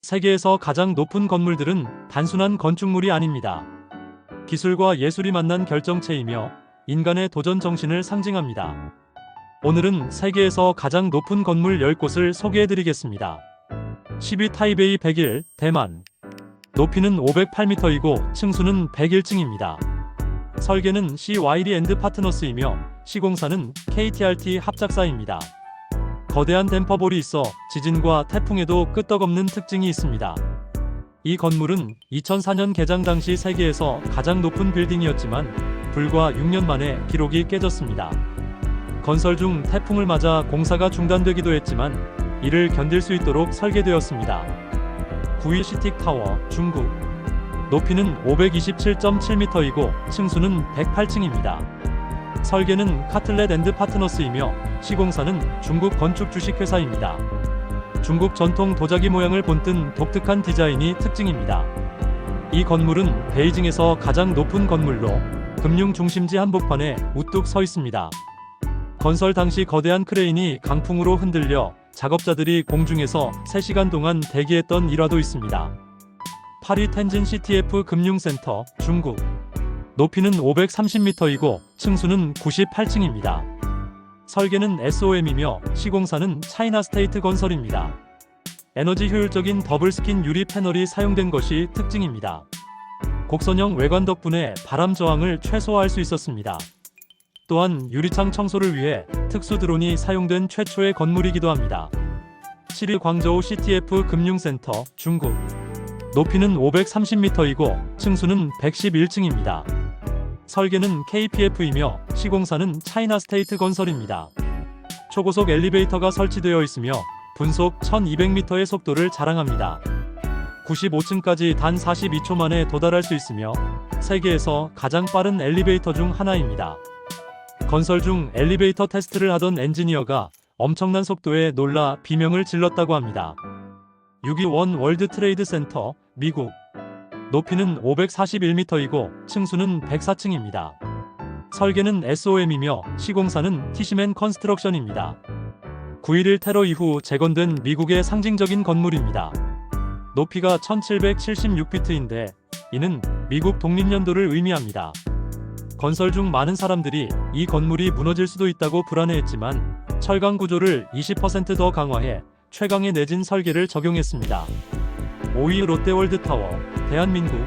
세계에서 가장 높은 건물들은 단순한 건축물이 아닙니다. 기술과 예술이 만난 결정체이며 인간의 도전 정신을 상징합니다. 오늘은 세계에서 가장 높은 건물 10곳을 소개해드리겠습니다. 10위 타이베이 101, 대만. 높이는 508m이고 층수는 101층입니다. 설계는 CYD 앤드 파트너스이며 시공사는 KTRT 합작사입니다. 거대한 댐퍼볼이 있어 지진과 태풍에도 끄떡없는 특징이 있습니다. 이 건물은 2004년 개장 당시 세계에서 가장 높은 빌딩이었지만 불과 6년 만에 기록이 깨졌습니다. 건설 중 태풍을 맞아 공사가 중단되기도 했지만 이를 견딜 수 있도록 설계되었습니다. 9위 시틱타워, 중국. 높이는 527.7m이고 층수는 108층입니다. 설계는 카틀렛 앤드 파트너스이며 시공사는 중국 건축 주식회사입니다. 중국 전통 도자기 모양을 본뜬 독특한 디자인이 특징입니다. 이 건물은 베이징에서 가장 높은 건물로 금융 중심지 한복판에 우뚝 서 있습니다. 건설 당시 거대한 크레인이 강풍으로 흔들려 작업자들이 공중에서 3시간 동안 대기했던 일화도 있습니다. 8위 텐진 CTF 금융센터, 중국. 높이는 530m이고 층수는 98층입니다. 설계는 SOM이며 시공사는 차이나 스테이트 건설입니다. 에너지 효율적인 더블 스킨 유리 패널이 사용된 것이 특징입니다. 곡선형 외관 덕분에 바람 저항을 최소화할 수 있었습니다. 또한 유리창 청소를 위해 특수 드론이 사용된 최초의 건물이기도 합니다. 7위 광저우 CTF 금융센터, 중국. 높이는 530m이고 층수는 111층입니다. 설계는 KPF이며 시공사는 차이나 스테이트 건설입니다. 초고속 엘리베이터가 설치되어 있으며 분속 1200m의 속도를 자랑합니다. 95층까지 단 42초 만에 도달할 수 있으며 세계에서 가장 빠른 엘리베이터 중 하나입니다. 건설 중 엘리베이터 테스트를 하던 엔지니어가 엄청난 속도에 놀라 비명을 질렀다고 합니다. 6위 원 월드 트레이드 센터, 미국. 높이는 541m이고 층수는 104층입니다. 설계는 SOM이며 시공사는 티시맨 컨스트럭션입니다. 9.11 테러 이후 재건된 미국의 상징적인 건물입니다. 높이가 1776피트인데 이는 미국 독립연도를 의미합니다. 건설 중 많은 사람들이 이 건물이 무너질 수도 있다고 불안해했지만 철강 구조를 20% 더 강화해 최강의 내진 설계를 적용했습니다. 5위 롯데월드타워, 대한민국.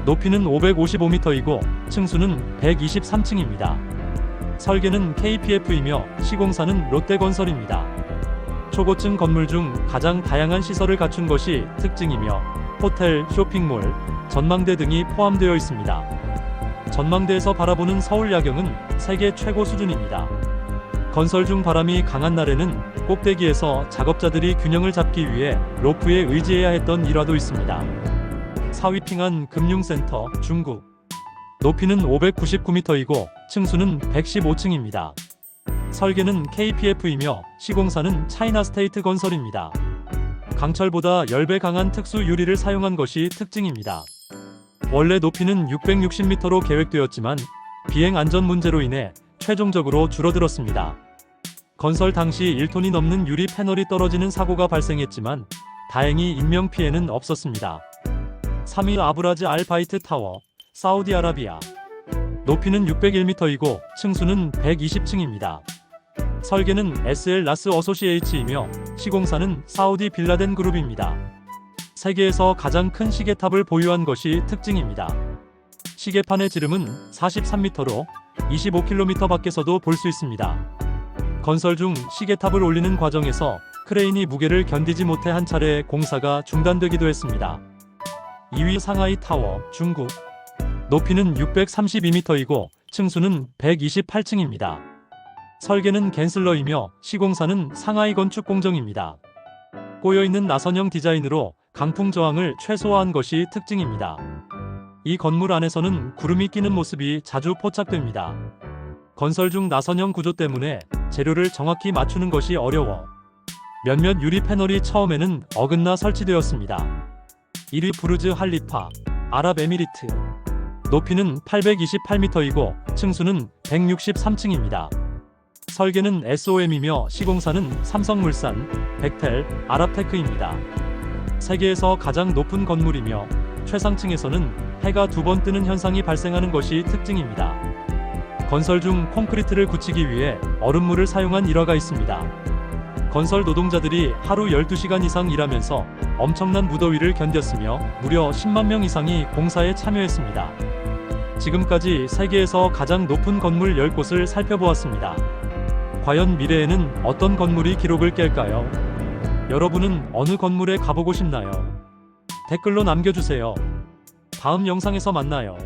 높이는 555m이고 층수는 123층입니다. 설계는 KPF이며 시공사는 롯데건설입니다. 초고층 건물 중 가장 다양한 시설을 갖춘 것이 특징이며 호텔, 쇼핑몰, 전망대 등이 포함되어 있습니다. 전망대에서 바라보는 서울 야경은 세계 최고 수준입니다. 건설 중 바람이 강한 날에는 꼭대기에서 작업자들이 균형을 잡기 위해 로프에 의지해야 했던 일화도 있습니다. 4위 핑안 금융센터, 중국. 높이는 599m이고 층수는 115층입니다. 설계는 KPF이며 시공사는 차이나 스테이트 건설입니다. 강철보다 10배 강한 특수 유리를 사용한 것이 특징입니다. 원래 높이는 660m로 계획되었지만 비행 안전 문제로 인해 최종적으로 줄어들었습니다. 건설 당시 1톤이 넘는 유리 패널이 떨어지는 사고가 발생했지만 다행히 인명피해는 없었습니다. 3위 아브라즈 알 바이트 타워, 사우디아라비아. 높이는 601m이고 층수는 120층입니다. 설계는 SL 라스 어소시에이츠이며 시공사는 사우디 빌라덴 그룹입니다. 세계에서 가장 큰 시계탑을 보유한 것이 특징입니다. 시계판의 지름은 43m로 25km 밖에서도 볼 수 있습니다. 건설 중 시계탑을 올리는 과정에서 크레인이 무게를 견디지 못해 한 차례 공사가 중단되기도 했습니다. 2위 상하이 타워, 중국. 높이는 632m이고 층수는 128층입니다. 설계는 갠슬러이며 시공사는 상하이 건축공정입니다. 꼬여있는 나선형 디자인으로 강풍 저항을 최소화한 것이 특징입니다. 이 건물 안에서는 구름이 끼는 모습이 자주 포착됩니다. 건설 중 나선형 구조 때문에 재료를 정확히 맞추는 것이 어려워 몇몇 유리 패널이 처음에는 어긋나 설치되었습니다. 1위 부르즈 할리파, 아랍에미리트. 높이는 828m이고 층수는 163층입니다. 설계는 SOM이며 시공사는 삼성물산, 벡텔, 아랍테크입니다. 세계에서 가장 높은 건물이며 최상층에서는 해가 2번 뜨는 현상이 발생하는 것이 특징입니다. 건설 중 콘크리트를 굳히기 위해 얼음물을 사용한 일화가 있습니다. 건설 노동자들이 하루 12시간 이상 일하면서 엄청난 무더위를 견뎠으며 무려 10만 명 이상이 공사에 참여했습니다. 지금까지 세계에서 가장 높은 건물 10곳을 살펴보았습니다. 과연 미래에는 어떤 건물이 기록을 깰까요? 여러분은 어느 건물에 가보고 싶나요? 댓글로 남겨주세요. 다음 영상에서 만나요.